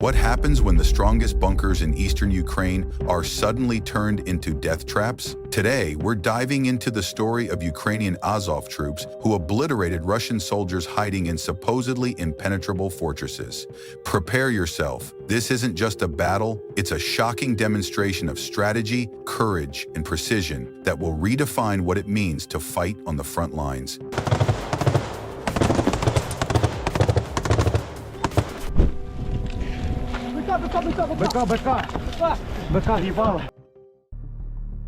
What happens when the strongest bunkers in eastern Ukraine are suddenly turned into death traps? Today, we're diving into the story of Ukrainian Azov troops who obliterated Russian soldiers hiding in supposedly impenetrable fortresses. Prepare yourself. This isn't just a battle, it's a shocking demonstration of strategy, courage, and precision that will redefine what it means to fight on the front lines.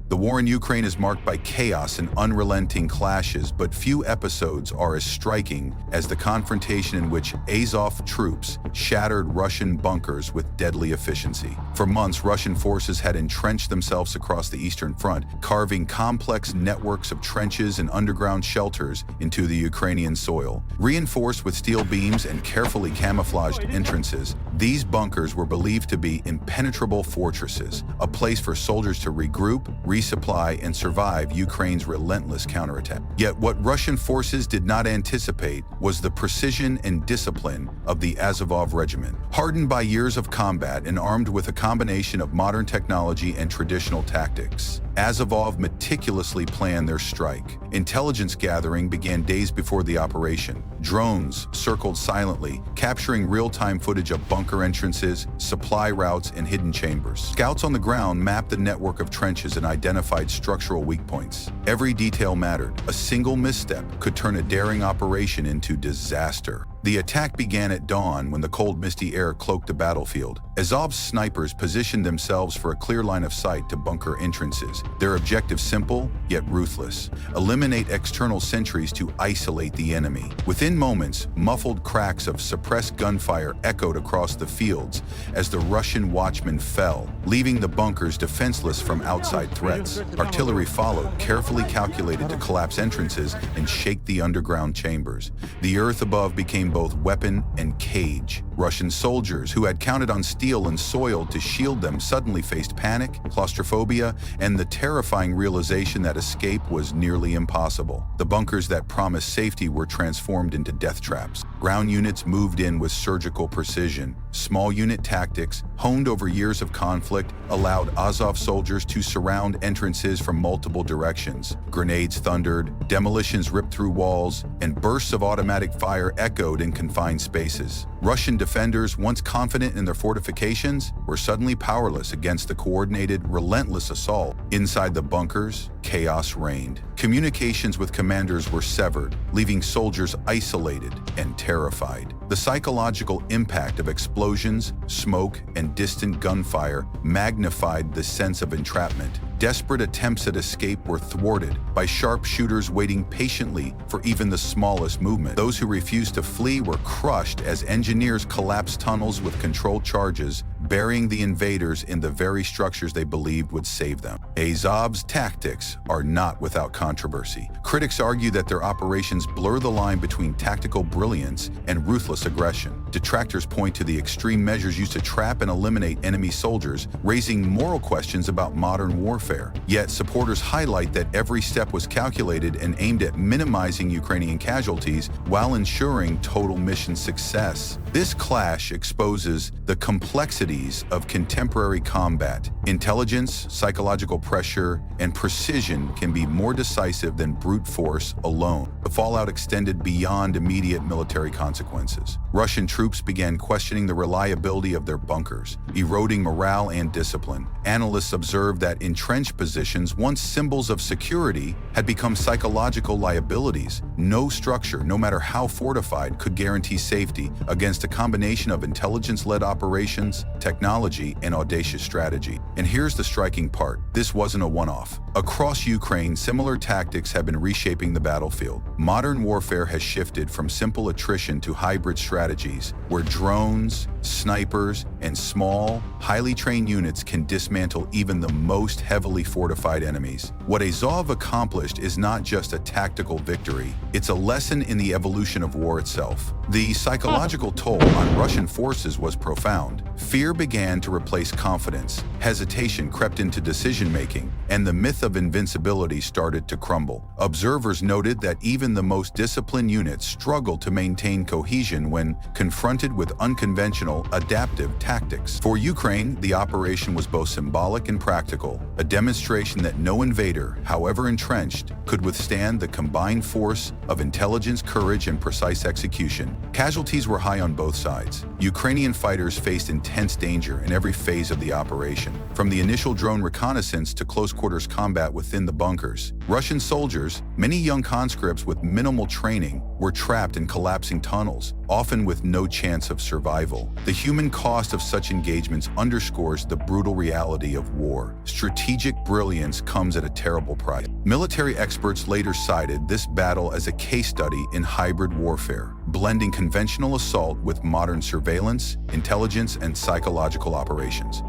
The war in Ukraine is marked by chaos and unrelenting clashes, but few episodes are as striking as the confrontation in which Azov troops shattered Russian bunkers with deadly efficiency. For months, Russian forces had entrenched themselves across the Eastern Front, carving complex networks of trenches and underground shelters into the Ukrainian soil. Reinforced with steel beams and carefully camouflaged entrances, these bunkers were believed to be impenetrable fortresses, a place for soldiers to regroup, resupply, and survive Ukraine's relentless counterattack. Yet what Russian forces did not anticipate was the precision and discipline of the Azovv regiment. Hardened by years of combat and armed with a combination of modern technology and traditional tactics, Azovv meticulously planned their strike. Intelligence gathering began days before the operation. Drones circled silently, capturing real-time footage of bunker entrances, supply routes, and hidden chambers. Scouts on the ground mapped the network of trenches and identified structural weak points. Every detail mattered. A single misstep could turn a daring operation into disaster. The attack began at dawn when the cold, misty air cloaked the battlefield. Azov's snipers positioned themselves for a clear line of sight to bunker entrances. Their objective simple, yet ruthless: eliminate external sentries to isolate the enemy. Within moments, muffled cracks of suppressed gunfire echoed across the fields as the Russian watchmen fell, leaving the bunkers defenseless from outside threats. Artillery followed, carefully calculated to collapse entrances and shake the underground chambers. The earth above became both weapon and cage. Russian soldiers, who had counted on steel and soil to shield them, suddenly faced panic, claustrophobia, and the terrifying realization that escape was nearly impossible. The bunkers that promised safety were transformed into death traps. Ground units moved in with surgical precision. Small unit tactics, honed over years of conflict, allowed Azov soldiers to surround entrances from multiple directions. Grenades thundered, demolitions ripped through walls, and bursts of automatic fire echoed in confined spaces. Russian defenders, once confident in their fortifications, were suddenly powerless against the coordinated, relentless assault. Inside the bunkers, chaos reigned. Communications with commanders were severed, leaving soldiers isolated and terrified. The psychological impact of explosions, smoke, and distant gunfire magnified the sense of entrapment. Desperate attempts at escape were thwarted by sharpshooters waiting patiently for even the smallest movement. Those who refused to flee were crushed as engineers collapsed tunnels with controlled charges, burying the invaders in the very structures they believed would save them. Azov's tactics are not without controversy. Critics argue that their operations blur the line between tactical brilliance and ruthless aggression. Detractors point to the extreme measures used to trap and eliminate enemy soldiers, raising moral questions about modern warfare. Yet supporters highlight that every step was calculated and aimed at minimizing Ukrainian casualties while ensuring total mission success. This clash exposes the complexities of contemporary combat. Intelligence, psychological pressure, and precision can be more decisive than brute force alone. The fallout extended beyond immediate military consequences. Russian troops began questioning the reliability of their bunkers, eroding morale and discipline. Analysts observed that entrenched positions, once symbols of security, had become psychological liabilities. No structure, no matter how fortified, could guarantee safety against a combination of intelligence-led operations, technology, and audacious strategy. And here's the striking part: this wasn't a one-off. Across Ukraine, similar tactics have been reshaping the battlefield. Modern warfare has shifted from simple attrition to hybrid strategies, where drones, snipers, and small, highly trained units can dismantle even the most heavily fortified enemies. What Azov accomplished is not just a tactical victory, it's a lesson in the evolution of war itself. The psychological toll on Russian forces was profound. Fear began to replace confidence, hesitation crept into decision-making, and the myth of invincibility started to crumble. Observers noted that even the most disciplined units struggled to maintain cohesion when confronted with unconventional, adaptive tactics. For Ukraine, the operation was both symbolic and practical, a demonstration that no invader, however entrenched, could withstand the combined force of intelligence, courage, and precise execution. Casualties were high on both sides. Ukrainian fighters faced intense danger in every phase of the operation, from the initial drone reconnaissance to close-quarters combat within the bunkers. Russian soldiers, many young conscripts with minimal training, were trapped in collapsing tunnels, often with no chance of survival. The human cost of such engagements underscores the brutal reality of war. Strategic brilliance comes at a terrible price. Military experts later cited this battle as a case study in hybrid warfare, blending conventional assault with modern surveillance, intelligence, and psychological operations.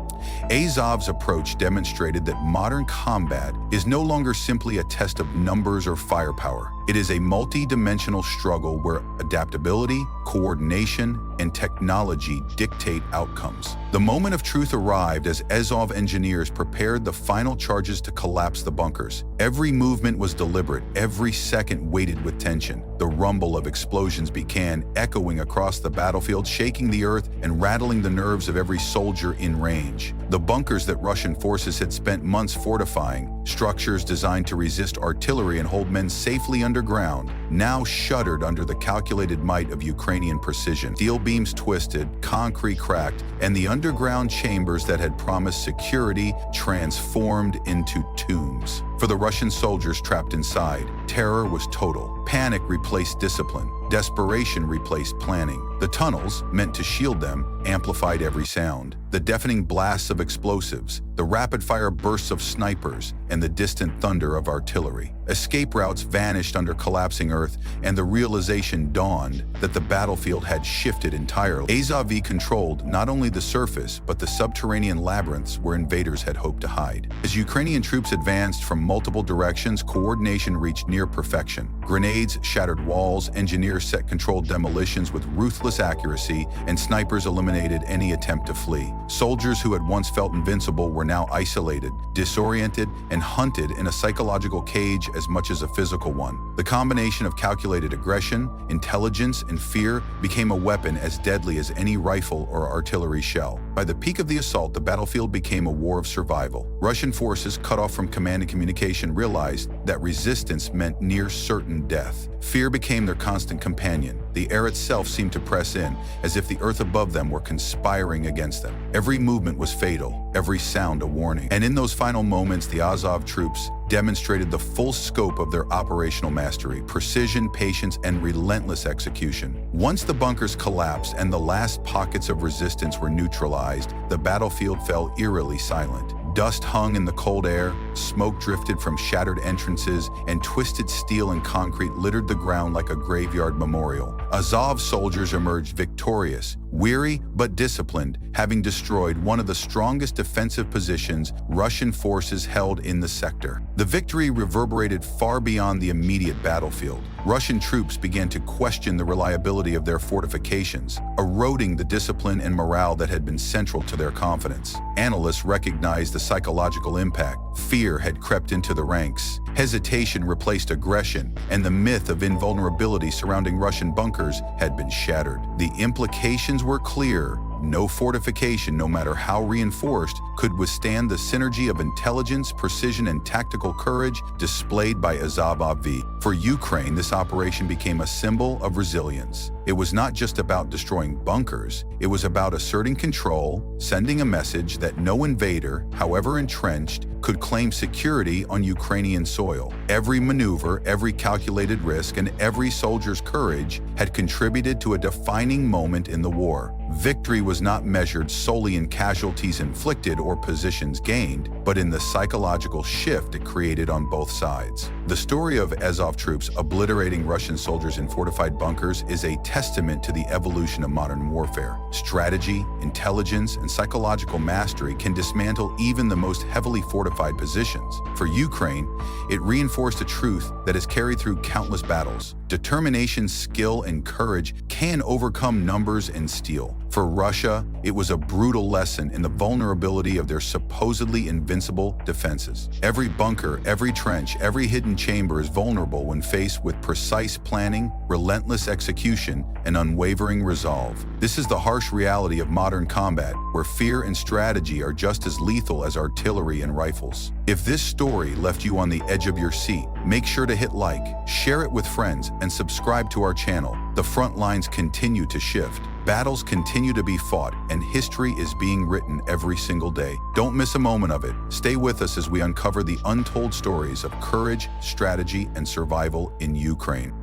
Azov's approach demonstrated that modern combat is no longer simply a test of numbers or firepower. It is a multi-dimensional struggle where adaptability, coordination, and technology dictate outcomes. The moment of truth arrived as Azov engineers prepared the final charges to collapse the bunkers. Every movement was deliberate, every second weighted with tension. The rumble of explosions began, echoing across the battlefield, shaking the earth and rattling the nerves of every soldier in range. The bunkers that Russian forces had spent months fortifying, structures designed to resist artillery and hold men safely underground, now shuddered under the calculated might of Ukrainian precision. Steel beams twisted, concrete cracked, and the underground chambers that had promised security transformed into tombs. For the Russian soldiers trapped inside, terror was total. Panic replaced discipline. Desperation replaced planning. The tunnels, meant to shield them, amplified every sound. The deafening blasts of explosives, the rapid-fire bursts of snipers, and the distant thunder of artillery. Escape routes vanished under collapsing earth, and the realization dawned that the battlefield had shifted entirely. Azovv controlled not only the surface, but the subterranean labyrinths where invaders had hoped to hide. As Ukrainian troops advanced from multiple directions, coordination reached near perfection. Grenades shattered walls, engineers set controlled demolitions with ruthless accuracy, and snipers eliminated any attempt to flee. Soldiers who had once felt invincible were now isolated, disoriented, and hunted in a psychological cage as much as a physical one. The combination of calculated aggression, intelligence, and fear became a weapon as deadly as any rifle or artillery shell. By the peak of the assault, the battlefield became a war of survival. Russian forces, cut off from command and communication, realized that resistance meant near certain death. Fear became their constant companion. The air itself seemed to press in, as if the earth above them were conspiring against them. Every movement was fatal, every sound a warning. And in those final moments, the Azov troops demonstrated the full scope of their operational mastery, precision, patience, and relentless execution. Once the bunkers collapsed and the last pockets of resistance were neutralized, the battlefield fell eerily silent. Dust hung in the cold air, smoke drifted from shattered entrances, and twisted steel and concrete littered the ground like a graveyard memorial. Azov soldiers emerged victorious, weary but disciplined, having destroyed one of the strongest defensive positions Russian forces held in the sector. The victory reverberated far beyond the immediate battlefield. Russian troops began to question the reliability of their fortifications, eroding the discipline and morale that had been central to their confidence. Analysts recognized the psychological impact. Fear had crept into the ranks. Hesitation replaced aggression, and the myth of invulnerability surrounding Russian bunkers had been shattered. The implications were clear. No fortification, no matter how reinforced, could withstand the synergy of intelligence, precision, and tactical courage displayed by Azovv. For Ukraine, this operation became a symbol of resilience. It was not just about destroying bunkers, it was about asserting control, sending a message that no invader, however entrenched, could claim security on Ukrainian soil. Every maneuver, every calculated risk, and every soldier's courage had contributed to a defining moment in the war. Victory was not measured solely in casualties inflicted or positions gained, but in the psychological shift it created on both sides. The story of Azov troops obliterating Russian soldiers in fortified bunkers is a testament to the evolution of modern warfare. Strategy, intelligence, and psychological mastery can dismantle even the most heavily fortified positions. For Ukraine, it reinforced a truth that is carried through countless battles. Determination, skill, and courage can overcome numbers and steel. For Russia, it was a brutal lesson in the vulnerability of their supposedly invincible defenses. Every bunker, every trench, every hidden chamber is vulnerable when faced with precise planning, relentless execution, and unwavering resolve. This is the harsh reality of modern combat, where fear and strategy are just as lethal as artillery and rifles. If this story left you on the edge of your seat, make sure to hit like, share it with friends, and subscribe to our channel. The front lines continue to shift. Battles continue to be fought, and history is being written every single day. Don't miss a moment of it. Stay with us as we uncover the untold stories of courage, strategy, and survival in Ukraine.